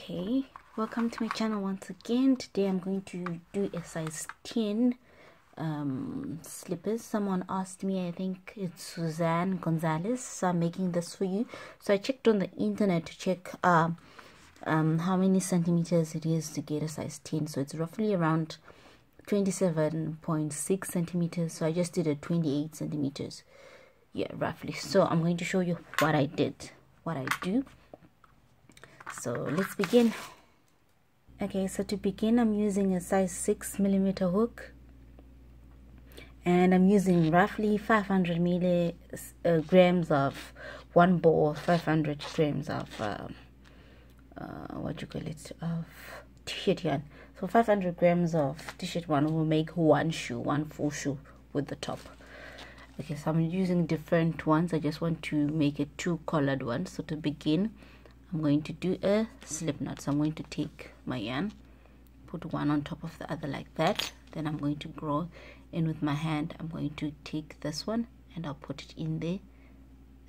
Okay, welcome to my channel once again. Today I'm going to do a size 10 slippers. Someone asked me, I think it's Suzanne Gonzalez, so I'm making this for you. So I checked on the internet to check how many centimeters it is to get a size 10. So it's roughly around 27.6 centimeters. So I just did a 28 centimeters, yeah, roughly. So I'm going to show you what I do. So let's begin. Okay, so to begin, I'm using a size 6mm hook, and I'm using roughly 500 grams of one ball, 500 grams of of t-shirt yarn. So 500 grams of t-shirt yarn will make one full shoe with the top. Okay, so I'm using different ones. I just want to make it two colored ones. So to begin, I'm going to do a slip knot. So I'm going to take my yarn, put one on top of the other like that. Then I'm going to go in with my hand. I'm going to take this one and I'll put it in there.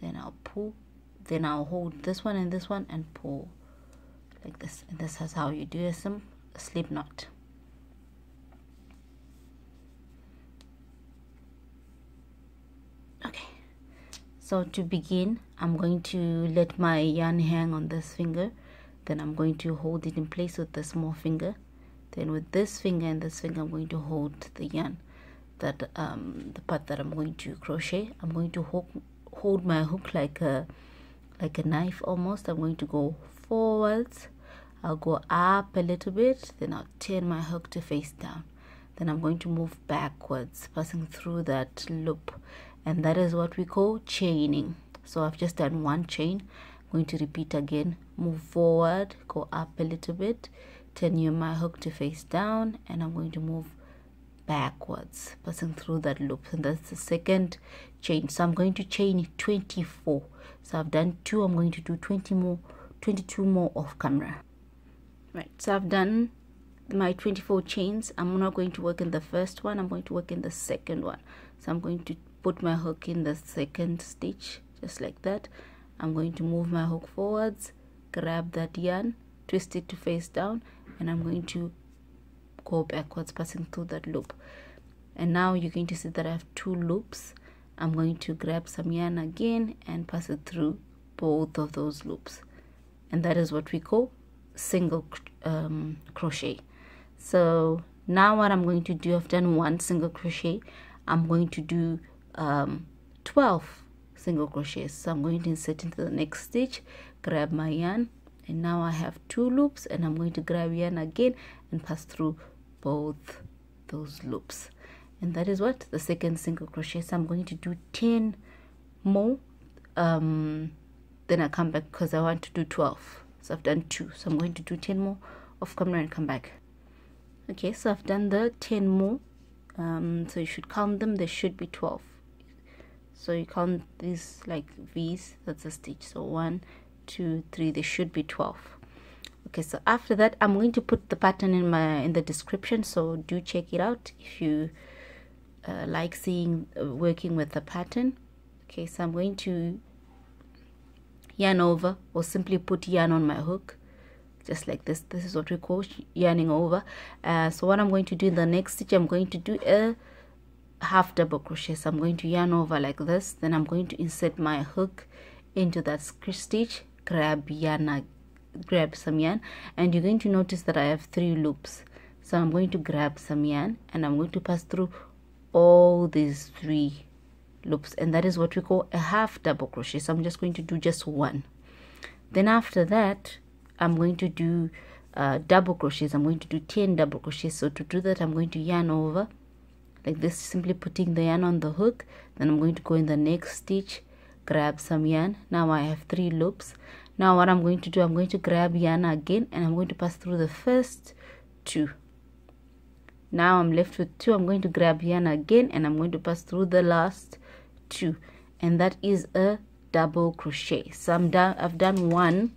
Then I'll pull. Then I'll hold this one and pull like this. And this is how you do a slip knot. Okay. So to begin, I'm going to let my yarn hang on this finger. Then I'm going to hold it in place with the small finger. Then with this finger and this finger, I'm going to hold the yarn, that the part that I'm going to crochet. I'm going to hold my hook like a knife almost. I'm going to go forwards. I'll go up a little bit. Then I'll turn my hook to face down. Then I'm going to move backwards, passing through that loop. And that is what we call chaining. So I've just done one chain. I'm going to repeat again. Move forward, go up a little bit, turn my hook to face down, and I'm going to move backwards, passing through that loop. And that's the second chain. So I'm going to chain 24. So I've done 2. I'm going to do 22 more off camera. Right, so I've done my 24 chains. I'm not going to work in the first one. I'm going to work in the second one. So I'm going to put my hook in the second stitch, just like that. I'm going to move my hook forwards, grab that yarn, twist it to face down, and I'm going to go backwards, passing through that loop. And now you're going to see that I have 2 loops. I'm going to grab some yarn again and pass it through both of those loops. And that is what we call single crochet. So now what I'm going to do, I've done 1 single crochet. I'm going to do 12 single crochets. So I'm going to insert into the next stitch, grab my yarn, and now I have 2 loops, and I'm going to grab yarn again and pass through both those loops. And that is what the second single crochet. So I'm going to do 10 more, then I come back because I want to do 12. So I've done 2, so I'm going to do 10 more off camera and come back. Okay, so I've done the 10 more. So you should count them. There should be 12. So you count these like V's. That's a stitch. So 1, 2, 3. There should be 12. Okay. So after that, I'm going to put the pattern in the description. So do check it out if you like seeing working with the pattern. Okay. So I'm going to yarn over, or simply put yarn on my hook. Just like this. This is what we call yarning over. So what I'm going to do in the next stitch, I'm going to do a half double crochet. So I'm going to yarn over like this. Then I'm going to insert my hook into that stitch, grab some yarn, and you're going to notice that I have 3 loops. So I'm going to grab some yarn and I'm going to pass through all these 3 loops, and that is what we call a half double crochet. So I'm just going to do just 1. Then after that, I'm going to do double crochets. I'm going to do 10 double crochets. So to do that, I'm going to yarn over like this, simply putting the yarn on the hook. Then I'm going to go in the next stitch, grab some yarn. Now I have 3 loops. Now what I'm going to do, I'm going to grab yarn again, and I'm going to pass through the first 2. Now I'm left with 2. I'm going to grab yarn again, and I'm going to pass through the last 2, and that is a double crochet. So I've done 1.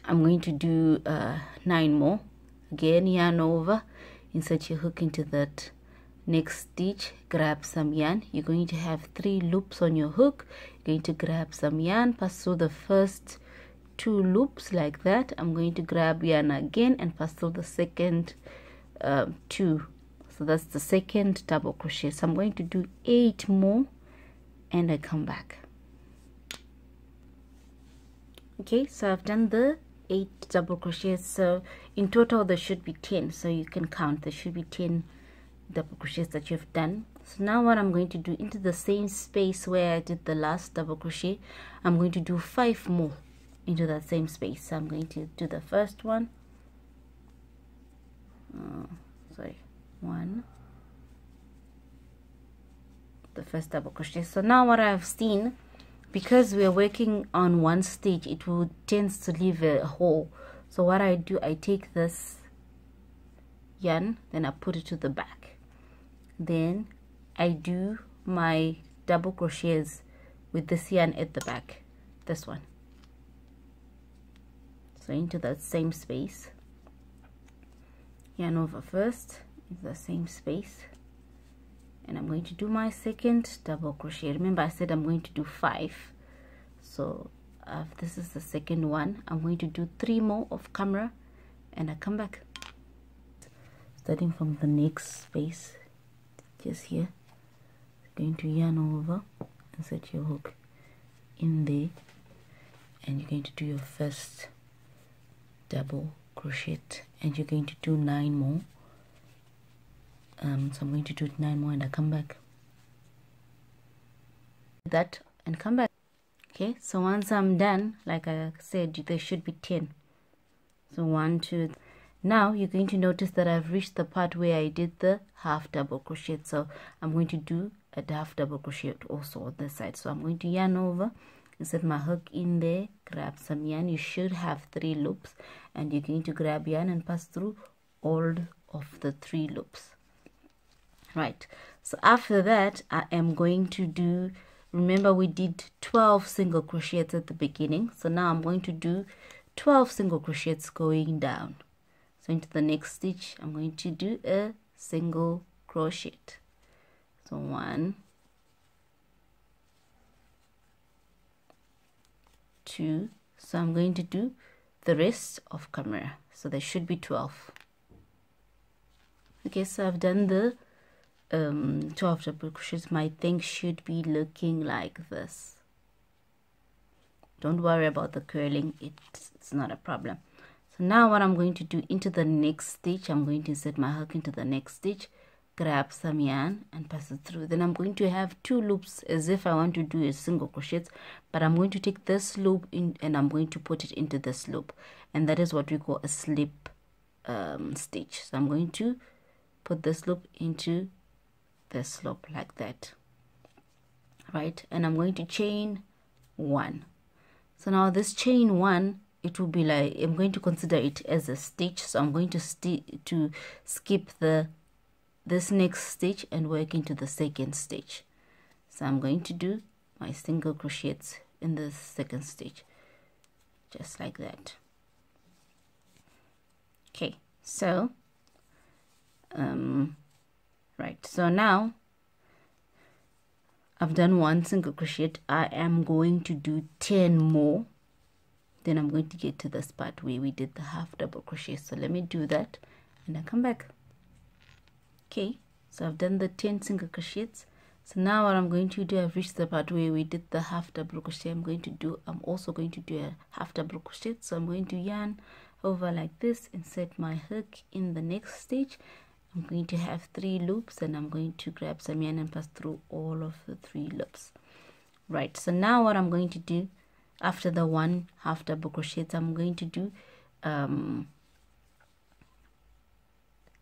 I'm going to do 9 more. Again, yarn over, insert your hook into that next stitch, grab some yarn. You're going to have 3 loops on your hook. You're going to grab some yarn, pass through the first 2 loops like that, I'm going to grab yarn again and pass through the second 2. So that's the second double crochet. So I'm going to do 8 more and I come back. Okay, so I've done the 8 double crochets. So in total there should be 10, so you can count. There should be 10 double crochets that you've done. So now what I'm going to do, into the same space where I did the last double crochet, I'm going to do 5 more into that same space. So I'm going to do the first one, 1, the first double crochet. So now what I've seen, because we are working on one stitch, it will tends to leave a hole. So what I do, I take this yarn, then I put it to the back, then I do my double crochets with this yarn at the back, this one. So into that same space, yarn over first into the same space, and I'm going to do my second double crochet. Remember I said I'm going to do 5, so this is the second one. I'm going to do 3 more off camera and I come back, starting from the next space, just here. Going to yarn over and set your hook in there, and you're going to do your first double crochet, and you're going to do 9 more. So I'm going to do 9 more and I come back, that and come back. Okay, so once I'm done, like I said, there should be 10. So 1, 2. Now you're going to notice that I've reached the part where I did the half double crochet, so I'm going to do a half double crochet also on this side. So I'm going to yarn over, insert my hook in there, grab some yarn. You should have 3 loops, and you're going to grab yarn and pass through all of the 3 loops. Right, so after that I am going to do, remember we did 12 single crochets at the beginning, so now I'm going to do 12 single crochets going down. So into the next stitch I'm going to do a single crochet. So 1, 2, so I'm going to do the rest of camera, so there should be 12. Okay, so I've done the 12 double crochets. My thing should be looking like this. Don't worry about the curling, it's not a problem. So now what I'm going to do, into the next stitch, I'm going to insert my hook into the next stitch, grab some yarn and pass it through. Then I'm going to have 2 loops as if I want to do a single crochet, but I'm going to take this loop in and I'm going to put it into this loop, and that is what we call a slip stitch. So I'm going to put this loop into this loop like that, right? And I'm going to chain 1. So now this chain 1, it will be like, I'm going to consider it as a stitch, so I'm going to skip this next stitch and work into the second stitch. So I'm going to do my single crochets in the second stitch, just like that. Okay, so right, so now I've done 1 single crochet. I am going to do 10 more, then I'm going to get to this part where we did the half double crochet. So let me do that and I come back. Okay, so I've done the 10 single crochets. So now what I'm going to do, I've reached the part where we did the half double crochet. I'm also going to do a half double crochet. So I'm going to yarn over like this, insert my hook in the next stitch. I'm going to have 3 loops, and I'm going to grab some yarn and pass through all of the 3 loops. Right, so now what I'm going to do, after the 1 half double crochet, I'm going to do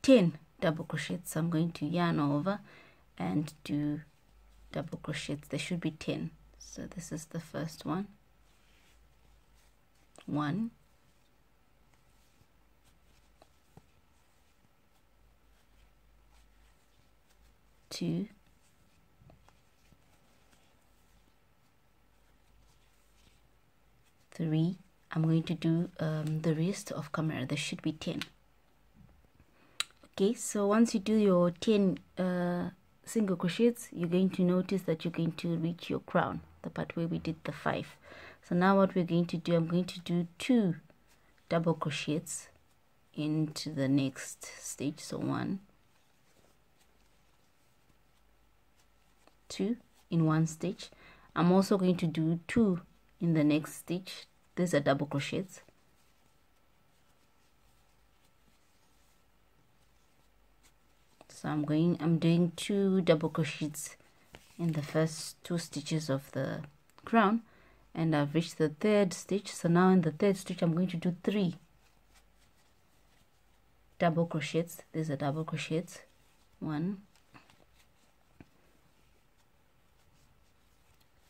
10 double crochets. So I'm going to yarn over and do double crochets. There should be 10. So this is the first one. 1, 2, 3. I'm going to do the rest of camera. There should be 10. Okay, so once you do your 10 single crochets, you're going to notice that you're going to reach your crown, the part where we did the 5. So now what we're going to do, I'm going to do 2 double crochets into the next stitch. So 1, 2 in one stitch. I'm also going to do 2 in the next stitch. These are double crochets. So I'm doing 2 double crochets in the first 2 stitches of the crown, and I've reached the 3rd stitch. So now in the 3rd stitch I'm going to do 3 double crochets. These are double crochets. 1,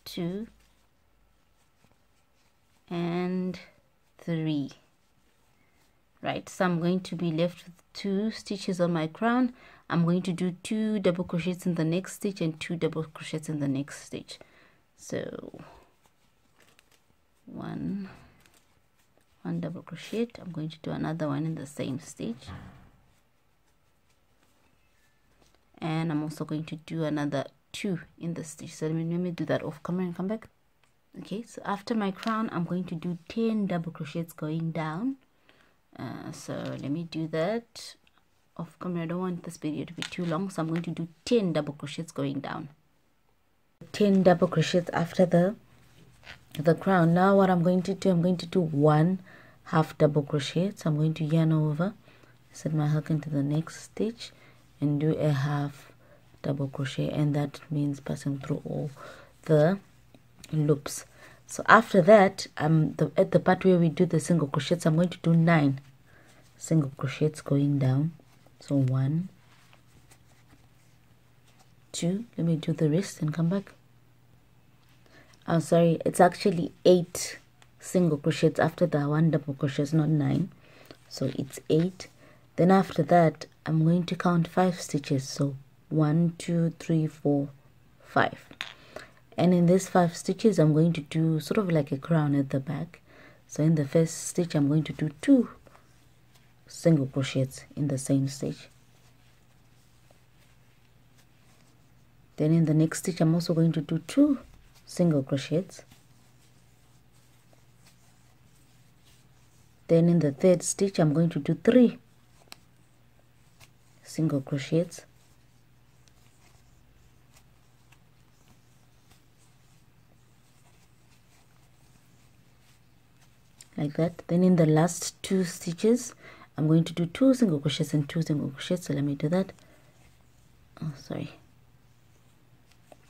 2 and 3. Right, so I'm going to be left with 2 stitches on my crown. I'm going to do 2 double crochets in the next stitch and 2 double crochets in the next stitch. So one double crochet. I'm going to do another one in the same stitch, and I'm also going to do another 2 in the stitch. So let me do that off camera and come back. Okay, so after my crown I'm going to do 10 double crochets going down. So let me do that off camera. I don't want this video to be too long, so I'm going to do 10 double crochets going down. 10 double crochets after the crown. Now what I'm going to do, I'm going to do 1 half double crochet. So I'm going to yarn over, set my hook into the next stitch and do a half double crochet, and that means passing through all the loops. So after that, at the part where we do the single crochets, I'm going to do 9 single crochets going down. So 1, 2, let me do the rest and come back. I'm sorry, it's actually 8 single crochets after the 1 double crochet, not 9. So it's 8. Then after that I'm going to count 5 stitches. So 1, 2, 3, 4, 5. And in these 5 stitches I'm going to do sort of like a crown at the back. So in the first stitch I'm going to do 2 single crochets in the same stitch. Then in the next stitch I'm also going to do 2 single crochets. Then in the 3rd stitch I'm going to do 3 single crochets. Like that. Then in the last 2 stitches I'm going to do 2 single crochets and 2 single crochets. So let me do that.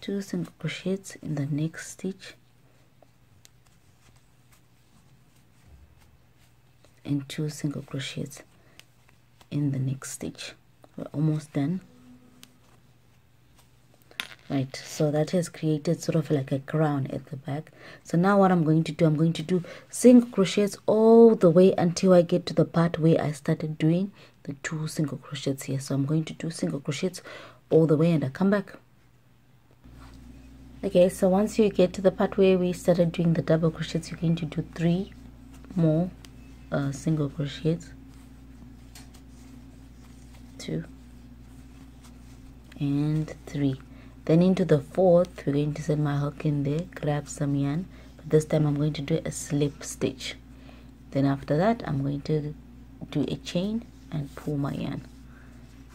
2 single crochets in the next stitch and 2 single crochets in the next stitch. We're almost done. Right, so that has created sort of like a crown at the back. So now what I'm going to do, I'm going to do single crochets all the way until I get to the part where I started doing the 2 single crochets here. So I'm going to do single crochets all the way and I come back. Okay, so once you get to the part where we started doing the double crochets, you're going to do 3 more single crochets, 2 and 3. Then into the 4th we're going to set my hook in there, grab some yarn, but this time I'm going to do a slip stitch. Then after that I'm going to do a chain and pull my yarn,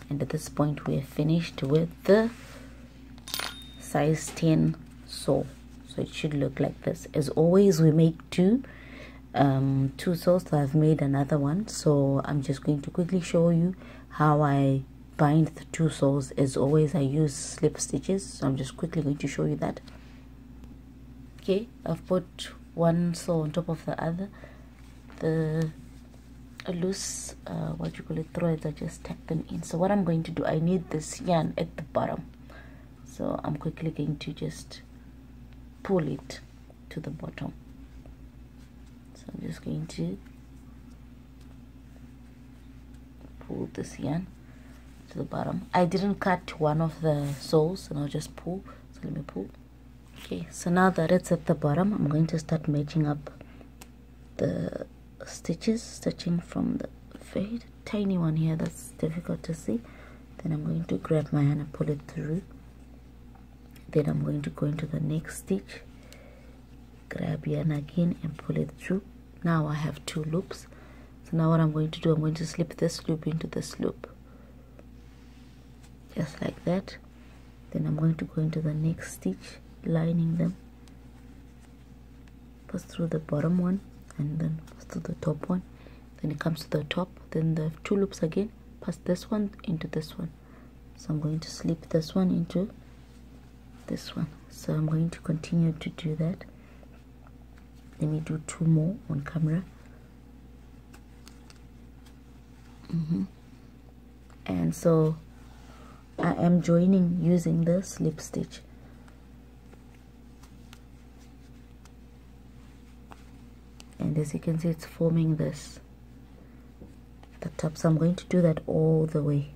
and at this point we are finished with the size 10 sole. So it should look like this. As always, we make two soles. So I've made another one, so I'm just going to quickly show you how I bind the 2 soles. As always, I use slip stitches, so I'm just quickly going to show you that. Okay, I've put one sole on top of the other. The loose threads, I just tack them in. So what I'm going to do, I need this yarn at the bottom, so I'm quickly going to just pull it to the bottom. So I'm just going to pull this yarn to the bottom. I didn't cut one of the soles, and I'll just pull. So let me pull. Okay, so now that it's at the bottom, I'm going to start matching up the stitches, stitching from the very tiny one here that's difficult to see. Then I'm going to grab my hand and pull it through. Then I'm going to go into the next stitch grab yarn again and pull it through. Now I have 2 loops. So now what I'm going to do, I'm going to slip this loop into this loop, just like that. Then I'm going to go into the next stitch, lining them, pass through the bottom one and then pass through the top one. Then it comes to the top, then the 2 loops again, pass this one into this one. So I'm going to slip this one into this one. So I'm going to continue to do that. Let me do 2 more on camera. And so I am joining using the slip stitch. And as you can see, it's forming this at the top. So I'm going to do that all the way.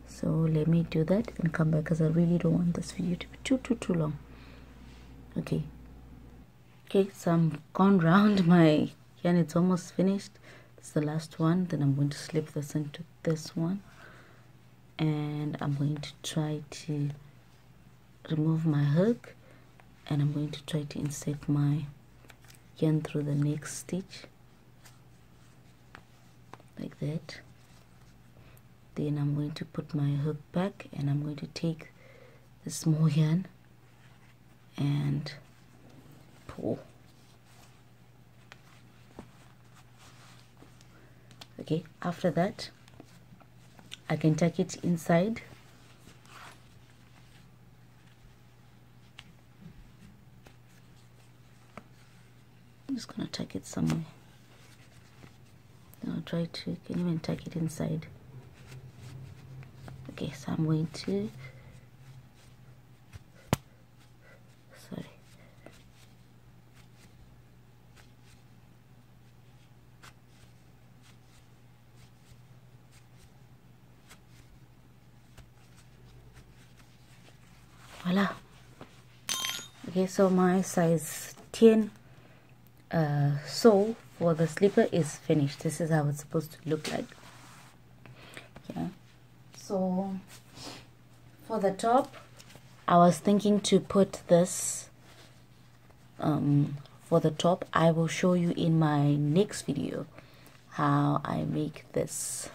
So let me do that and come back, because I really don't want this video to be too long. Okay, so I'm gone round my yarn. It's almost finished. It's the last one. Then I'm going to slip this into this one, and I'm going to try to remove my hook, and I'm going to try to insert my yarn through the next stitch like that. Then I'm going to put my hook back, and I'm going to take the small yarn and pull. Okay, after that I can tuck it inside. I'm just gonna tuck it somewhere. Then I'll try to, can even tuck it inside. Okay, so I'm going to, sorry, voila. Okay, so my size 10 sole for the slipper is finished. This is how it's supposed to look like. Yeah, so for the top I was thinking to put this for the top. I will show you in my next video how I make this,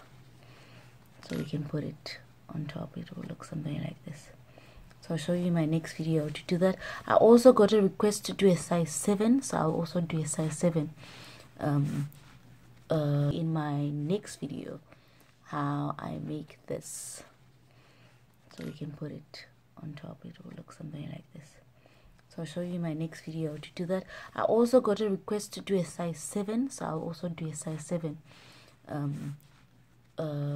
so we can put it on top. It will look something like this. So I'll show you in my next video to do that. I also got a request to do a size 7, so I'll also do a size 7 in my next video, how I make this, so we can put it on top. It will look something like this. So I'll show you in my next video to do that. I also got a request to do a size 7, so I'll also do a size 7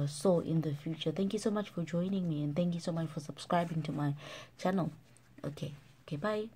so in the future. Thank you so much for joining me, and thank you so much for subscribing to my channel. Okay, bye.